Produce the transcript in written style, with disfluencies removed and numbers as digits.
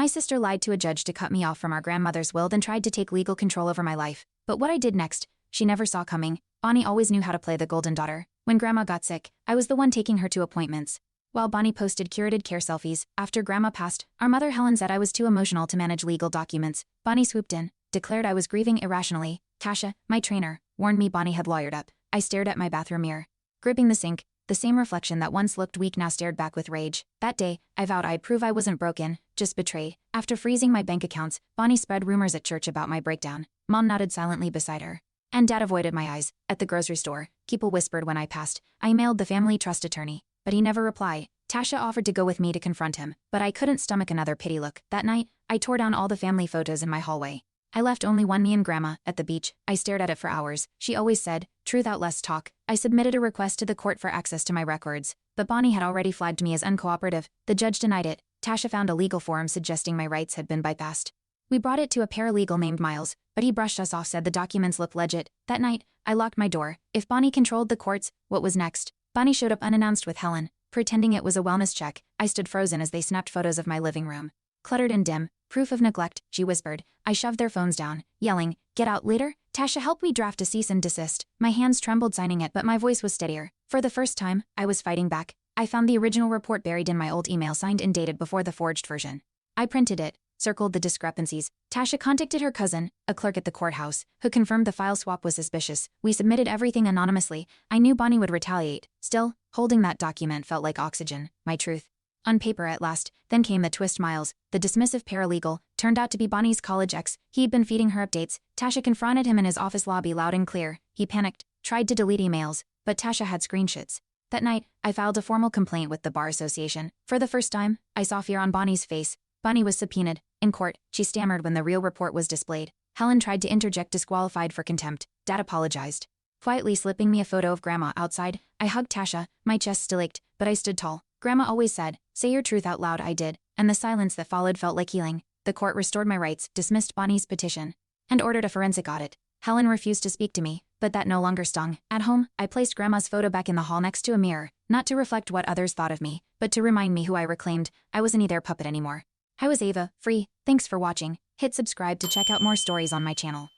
My sister lied to a judge to cut me off from our grandmother's will, then tried to take legal control over my life. But what I did next, she never saw coming. Bonnie always knew how to play the golden daughter. When Grandma got sick, I was the one taking her to appointments. While Bonnie posted curated care selfies, after Grandma passed, our mother Helen said I was too emotional to manage legal documents. Bonnie swooped in, declared I was grieving irrationally. Tasha, my trainer, warned me Bonnie had lawyered up. I stared at my bathroom mirror. Gripping the sink, the same reflection that once looked weak now stared back with rage. That day, I vowed I'd prove I wasn't broken, just betrayed. After freezing my bank accounts, Bonnie spread rumors at church about my breakdown. Mom nodded silently beside her. And Dad avoided my eyes. At the grocery store, people whispered when I passed. I emailed the family trust attorney, but he never replied. Tasha offered to go with me to confront him, but I couldn't stomach another pity look. That night, I tore down all the family photos in my hallway. I left only one, me and Grandma, at the beach. I stared at it for hours. She always said, truth out, less talk. I submitted a request to the court for access to my records, but Bonnie had already flagged me as uncooperative. The judge denied it. Tasha found a legal form suggesting my rights had been bypassed. We brought it to a paralegal named Miles, but he brushed us off, said the documents looked legit. That night, I locked my door. If Bonnie controlled the courts, what was next? Bonnie showed up unannounced with Helen, pretending it was a wellness check. I stood frozen as they snapped photos of my living room. Cluttered and dim, proof of neglect, she whispered. I shoved their phones down, yelling, get out later. Tasha helped me draft a cease and desist. My hands trembled signing it, but my voice was steadier. For the first time, I was fighting back. I found the original report buried in my old email, signed and dated before the forged version. I printed it, circled the discrepancies. Tasha contacted her cousin, a clerk at the courthouse, who confirmed the file swap was suspicious. We submitted everything anonymously. I knew Bonnie would retaliate. Still, holding that document felt like oxygen, my truth. On paper at last, then came the twist. Miles, the dismissive paralegal, turned out to be Bonnie's college ex. He'd been feeding her updates. Tasha confronted him in his office lobby loud and clear. He panicked, tried to delete emails, but Tasha had screenshots. That night, I filed a formal complaint with the Bar Association. For the first time, I saw fear on Bonnie's face. Bonnie was subpoenaed. In court, she stammered when the real report was displayed. Helen tried to interject, disqualified for contempt. Dad apologized. Quietly slipping me a photo of Grandma outside, I hugged Tasha. My chest still ached, but I stood tall. Grandma always said, say your truth out loud. I did, and the silence that followed felt like healing. The court restored my rights, dismissed Bonnie's petition, and ordered a forensic audit. Helen refused to speak to me, but that no longer stung. At home, I placed Grandma's photo back in the hall next to a mirror, not to reflect what others thought of me, but to remind me who I reclaimed. I wasn't their puppet anymore. I was Ava, free. Thanks for watching. Hit subscribe to check out more stories on my channel.